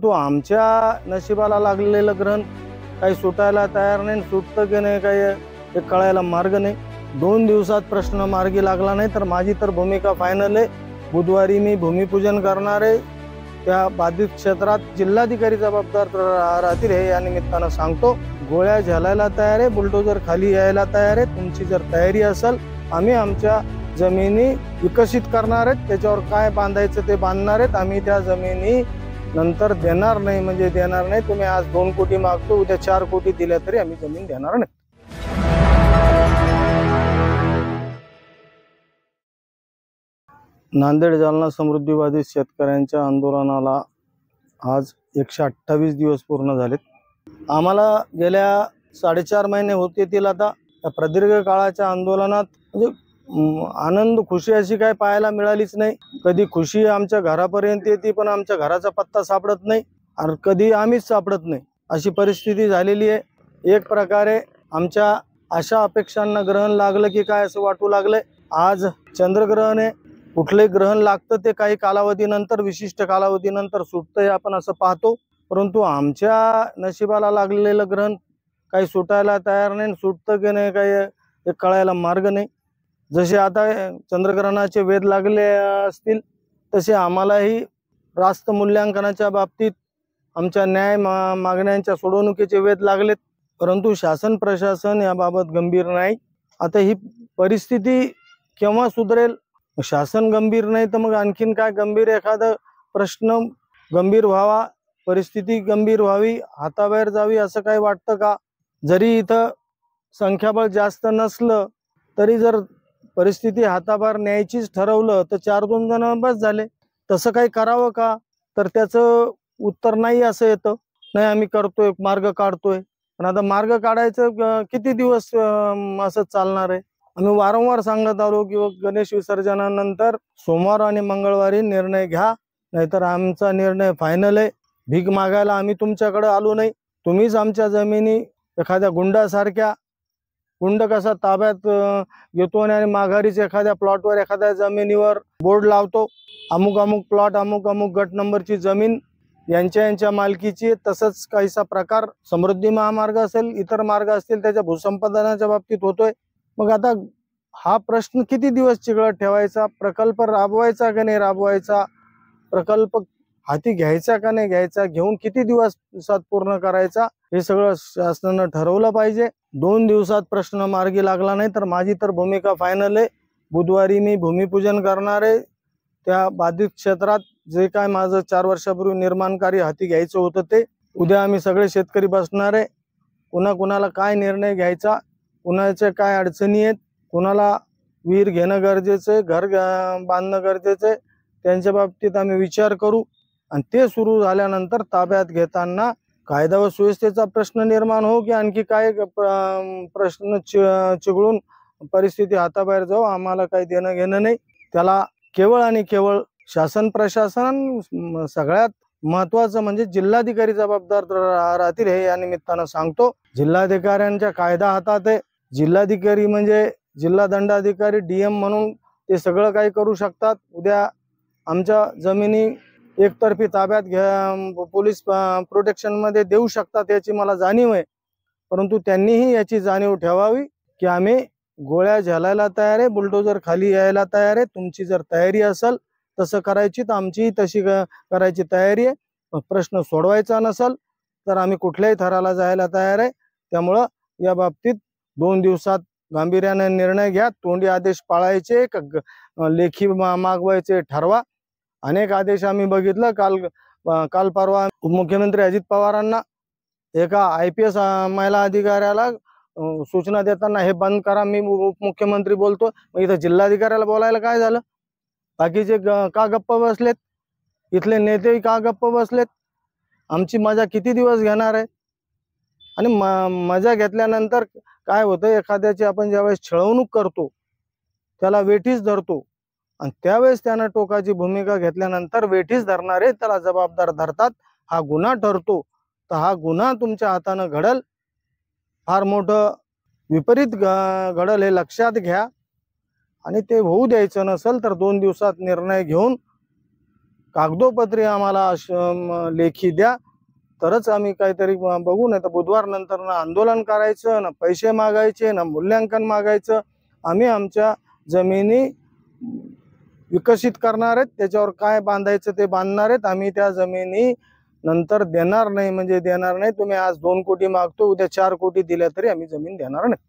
परंतु आमच्या नशिबाला लागलेलं ग्रहण काही सुटायला तयार नाही, सुटतं की नाही काही हे कळायला मार्ग नाही। 2 दिवसात प्रश्न मार्गी लागला नाही तर माझी तर भूमिका फायनल आहे। बुधवारी मी भूमिपूजन करणार आहे। त्या बाधित क्षेत्रात जिल्हाधिकारी जबाबदार राहतील हे या निमित्तानं सांगतो। गोळ्या झेलायला तयार आहे, बुलडोजर खाली यायला तयार आहे। तुमची जर तयारी असेल आम्ही आमच्या जमिनी विकसित करणार आहेत, त्याच्यावर काय बांधायचं ते बांधणार आहेत। आम्ही त्या जमिनी नंतर देणार नाही म्हणजे देणार नाही। तुम्ही आज 2 कोटी मागतो, उद्या 4 कोटी दिल्या तरी आम्ही जमीन देणार नाही। नांदेड जालना समृद्धीवादी शेतकऱ्यांच्या आंदोलनाला आज 128 दिवस पूर्ण झालेत। आम्हाला गेल्या 4.5 महिने होते तील आता या प्रदीर्घ काळाच्या आंदोलनात म्हणजे आनंद खुशी अशी काय पाहायला मिळालीच नाही। कधी खुशी आमच्या घरापर्यंत येते पण आमच्या घराचा पत्ता सापडत नाही आणि कधी आम्हीच सापडत नाही, अशी परिस्थिती झालेली आहे। एक प्रकारे आमच्या आशा अपेक्षांना ग्रहण लागलं की काय असं वाटू लागलंय। आज चंद्रग्रहण आहे, कुठले ग्रहण लागतं ते काही कालावधीनंतर विशिष्ट कालावधीनंतर सुटतंय आपण असं पाहतो, परंतु आमच्या नशिबाला लागलेलं ग्रहण काही सुटायला तयार नाही, सुटतं की नाही काही हे कळायला मार्ग नाही। जसे आता चंद्रग्रहणाचे वेध लागले असतील तसे आम्हालाही रास्त मूल्यांकनाच्या बाबतीत आमच्या न्याय मागण्यांच्या सोडवणुकीचे वेध लागलेत, परंतु शासन प्रशासन याबाबत गंभीर नाही। आता ही परिस्थिती केव्हा सुधरेल? शासन गंभीर नाही तर मग आणखीन काय गंभीर एखादा प्रश्न गंभीर व्हावा, परिस्थिती गंभीर व्हावी, हाताबाहेर जावी असं काय वाटतं का? जरी इथं संख्याबळ जास्त नसलं तरी जर परिस्थिती हाताबाहेर न्यायचीच ठरवलं तर 4-2 जण बस झाले। तसं काही करावं का? तर त्याचं उत्तर नाही असं येतं। नाही आम्ही करतोय, मार्ग काढतोय, पण आता मार्ग काढायचं किती दिवस असं चालणार आहे? आम्ही वारंवार सांगत आलो की गणेश विसर्जनानंतर सोमवार आणि मंगळवारी निर्णय घ्या, नाहीतर आमचा निर्णय फायनल आहे। भीक मागायला आम्ही तुमच्याकडे आलो नाही। तुम्हीच आमच्या जमिनी एखाद्या गुंडासारख्या, गुंड कसा ताब्यात घेतो आणि माघारीच एखाद्या प्लॉटवर एखाद्या जमिनीवर बोर्ड लावतो, अमुक अमुक प्लॉट अमुक अमुक गट नंबरची जमीन यांच्या मालकीची, तसंच काहीसा प्रकार समृद्धी महामार्ग असेल, इतर मार्ग असतील त्याच्या भूसंपादनाच्या बाबतीत होतोय। मग आता हा प्रश्न किती दिवस चिघळत ठेवायचा? प्रकल्प राबवायचा का नाही राबवायचा? प्रकल्प हाती घ्यायचा का नाही घ्यायचा? घेऊन किती दिवसात पूर्ण करायचा? हे सगळं शासनानं ठरवलं पाहिजे। 2 दिवसात प्रश्न मार्गी लागला नाही तर माझी तर भूमिका फायनल आहे। बुधवारी मी भूमिपूजन करणार आहे। त्या बाधित क्षेत्रात जे काय माझं 4 वर्षापूर्वी निर्माणकारी हाती घ्यायचं होतं ते उद्या आम्ही सगळे शेतकरी बसणार आहे। कुणाला काय निर्णय घ्यायचा, कुणाच्या काय अडचणी आहेत, कुणाला विहीर घेणं गरजेचं आहे, घर बांधणं गरजेचं आहे, त्यांच्या बाबतीत आम्ही विचार करू आणि ते सुरू झाल्यानंतर ताब्यात घेताना कायदा व सुव्यवस्थेचा प्रश्न निर्माण हो की आणखी काय प्रश्न चिघळून परिस्थिती हाताबाहेर जाऊ, आम्हाला काही देणं घेणं नाही। त्याला केवळ आणि केवळ शासन प्रशासन, सगळ्यात महत्वाचं म्हणजे जिल्हाधिकारी जबाबदार राहतील हे या निमित्तानं सांगतो। जिल्हाधिकाऱ्यांच्या कायदा हातात आहे। जिल्हाधिकारी म्हणजे जिल्हा दंडाधिकारी DM म्हणून ते सगळं काही करू शकतात। उद्या आमच्या जमिनी एकतर्फी ताब्यात घ्या पोलीस प्रोटेक्शन मध्ये देऊ शकतात याची मला जाणीव आहे, परंतु त्यांनीही याची जाणीव ठेवावी की आम्ही गोळ्या झेलायला तयार आहे, बुलडोजर खाली यायला तयार आहे। तुमची जर तयारी असेल तसं करायची तर आमची तशी करायची तयारी आहे। प्रश्न सोडवायचा नसेल तर आम्ही कुठल्याही थराला जायला तयार आहे। त्यामुळं या बाबतीत 2 दिवसात गांभीर्याने निर्णय घ्या। तोंडी आदेश पाळायचे का लेखी मागवायचे ठरवा। अनेक आदेश आम्ही बघितलं। काल परवा उपमुख्यमंत्री अजित पवारांना एका IPS महिला अधिकाऱ्याला सूचना देताना हे बंद करा, मी उपमुख्यमंत्री बोलतो, मग इथं जिल्हाधिकाऱ्याला बोलायला काय झालं? बाकीचे का गप्प बसलेत? इथले नेते का गप्प बसलेत? आमची मजा किती दिवस घेणार आहे? आणि मजा घेतल्यानंतर काय होतं, एखाद्याची आपण ज्यावेळेस छळवणूक करतो त्याला वेठीस धरतो आणि त्यावेळेस त्यानं टोकाची भूमिका घेतल्यानंतर वेठीस धरणारे त्याला जबाबदार धरतात। हा गुन्हा ठरतो। तर हा गुन्हा तुमच्या हातानं घडल, फार मोठं विपरीत घडल हे लक्षात घ्या आणि ते होऊ द्यायचं नसेल तर 2 दिवसात निर्णय घेऊन कागदोपत्री आम्हाला लेखी द्या, तरच आम्ही काहीतरी बघू. नाही तर बुधवार नंतर ना आंदोलन करायचं, ना पैसे मागायचे, ना मूल्यांकन मागायचं. आम्ही आमच्या जमिनी विकसित करणार आहेत, त्याच्यावर काय बांधायचं ते बांधणार आहेत. आम्ही त्या जमिनी नंतर देणार नाही, म्हणजे देणार नाही. तुम्ही आज 2 कोटी मागतो, उद्या 4 कोटी दिल्या तरी आम्ही जमीन देणार नाही.